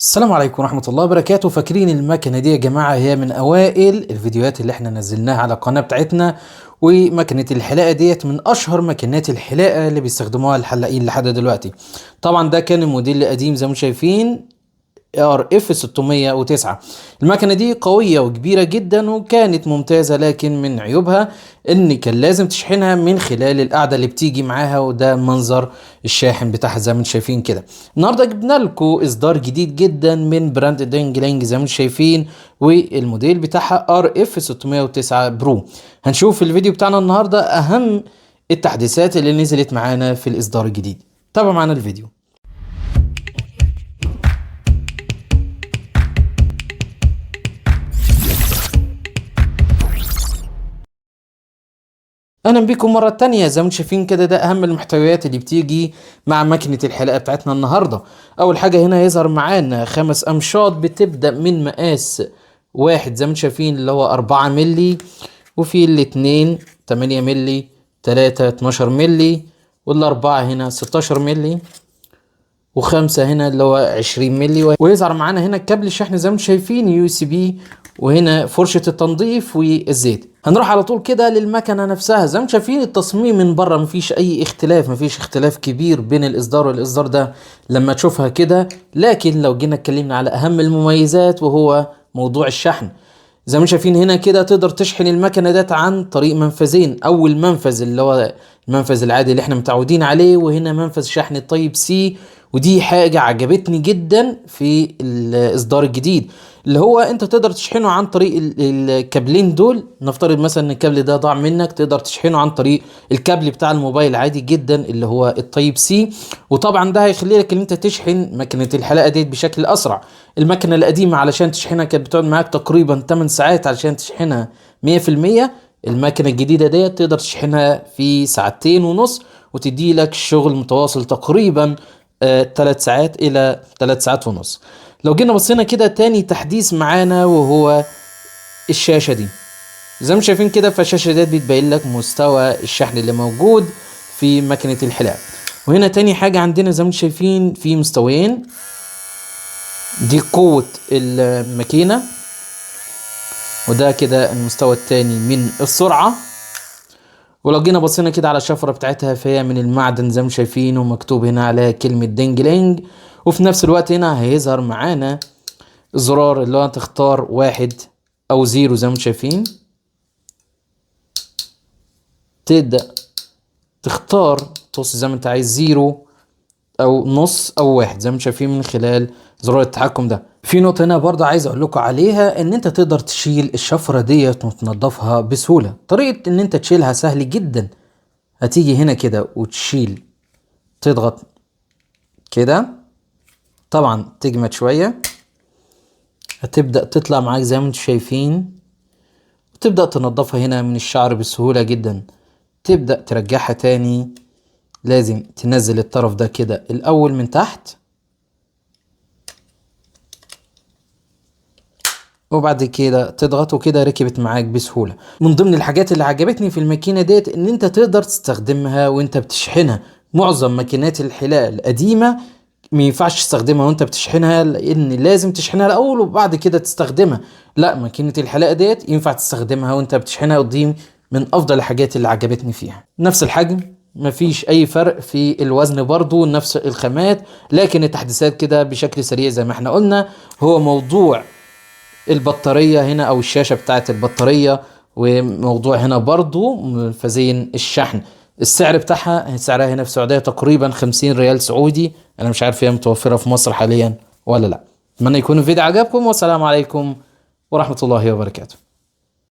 السلام عليكم ورحمة الله وبركاته. فاكرين المكنة دي يا جماعة؟ هي من أوائل الفيديوهات اللي احنا نزلناها على القناة بتاعتنا. ومكنة الحلاقة ديت من أشهر مكنات الحلاقة اللي بيستخدموها الحلاقين لحد دلوقتي. طبعا ده كان الموديل القديم زي ما انتم شايفين RF 609. المكنة دي قوية وكبيرة جدا وكانت ممتازة، لكن من عيوبها ان كان لازم تشحنها من خلال القاعدة اللي بتيجي معاها، وده منظر الشاحن بتاعها زي ما انتم شايفين كده. النهاردة جبنا لكم اصدار جديد جدا من براند دينج لينج زي ما انتم شايفين، والموديل بتاعها RF 609 برو. هنشوف في الفيديو بتاعنا النهاردة اهم التحديثات اللي نزلت معانا في الاصدار الجديد. تابعوا معانا الفيديو. اهلا بكم مرة تانية. زي ما انتم شايفين كده ده اهم المحتويات اللي بتيجي مع ماكينة الحلاقة بتاعتنا النهاردة. اول حاجة هنا يظهر معانا 5 امشاط بتبدأ من مقاس واحد زي ما انتم شايفين اللي هو 4 ملي، وفي الاتنين 8 ملي، 3 12 ملي، والاربعة هنا 16 ملي، وخمسة هنا اللي هو 20 ملي. ويظهر معانا هنا كابل الشحن زي ما انتم شايفين USB، وهنا فرشة التنظيف والزيت. هنروح على طول كده للمكنة نفسها. زي ما انتم شايفين التصميم من بره مفيش اي اختلاف، مفيش اختلاف كبير بين الاصدار والاصدار ده لما تشوفها كده. لكن لو جينا اتكلمنا على اهم المميزات وهو موضوع الشحن، زي ما شايفين هنا كده تقدر تشحن المكنه ديت عن طريق منفذين. اول منفذ اللي هو المنفذ العادي اللي احنا متعودين عليه، وهنا منفذ شحن التايب سي. ودي حاجه عجبتني جدا في الاصدار الجديد، اللي هو انت تقدر تشحنه عن طريق الكابلين دول. نفترض مثلا ان الكابل ده ضاع منك، تقدر تشحنه عن طريق الكابل بتاع الموبايل عادي جدا اللي هو التايب سي. وطبعا ده هيخلي لك ان انت تشحن مكنه الحلاقه دي بشكل اسرع. المكنه القديمه علشان تشحنها كانت بتقعد معاك تقريبا 8 ساعات علشان تشحنها 100%. المكنه الجديده ديت تقدر تشحنها في ساعتين ونص، وتدي لك شغل متواصل تقريبا 3 ساعات الى 3 ساعات ونص. لو جينا بصينا كده تاني تحديث معانا وهو الشاشة دي. زي ما شايفين كده فالشاشة ديت بتبين لك مستوى الشحن اللي موجود في ماكينة الحلاقة. وهنا تاني حاجة عندنا زي ما شايفين في مستويين، دي قوة الماكينة، وده كده المستوى التاني من السرعة. ولو جينا بصينا كده على الشفرة بتاعتها فهي من المعدن زي ما شايفين، ومكتوب هنا عليها كلمة دينج لينج. وفي نفس الوقت هنا هيظهر معانا الزرار اللي هو تختار 1 أو 0 زي ما شايفين. تبدأ تختار توصل زي ما انت عايز 0 أو نص أو 1 زي ما شايفين من خلال زرار التحكم ده. في نقطة هنا برضه عايز أقول لكم عليها، إن أنت تقدر تشيل الشفرة ديت وتنضفها بسهولة. طريقة إن أنت تشيلها سهل جدا. هتيجي هنا كده وتشيل، تضغط كده، طبعا تجمد شوية، هتبدأ تطلع معاك زي ما انتم شايفين، وتبدأ تنضفها هنا من الشعر بسهولة جدا. تبدأ ترجعها تاني، لازم تنزل الطرف ده كده الأول من تحت، وبعد كده تضغط، وكده ركبت معاك بسهولة. من ضمن الحاجات اللي عجبتني في الماكينة ديت ان انت تقدر تستخدمها وانت بتشحنها. معظم ماكينات الحلاقة القديمة ما ينفعش تستخدمها وانت بتشحنها، لان لازم تشحنها الاول وبعد كده تستخدمها. لا، ماكينة الحلاقة ديت ينفع تستخدمها وانت بتشحنها، ودي من افضل الحاجات اللي عجبتني فيها. نفس الحجم، مفيش اي فرق في الوزن، برضو نفس الخامات. لكن التحديثات كده بشكل سريع زي ما احنا قلنا هو موضوع البطارية هنا او الشاشة بتاعت البطارية، وموضوع هنا برضو منفذين الشحن. السعر بتاعها سعرها هنا في السعودية تقريبا 50 ريال سعودي. انا مش عارف هي متوفرة في مصر حاليا ولا لا. اتمنى يكون الفيديو عجبكم، والسلام عليكم ورحمة الله وبركاته.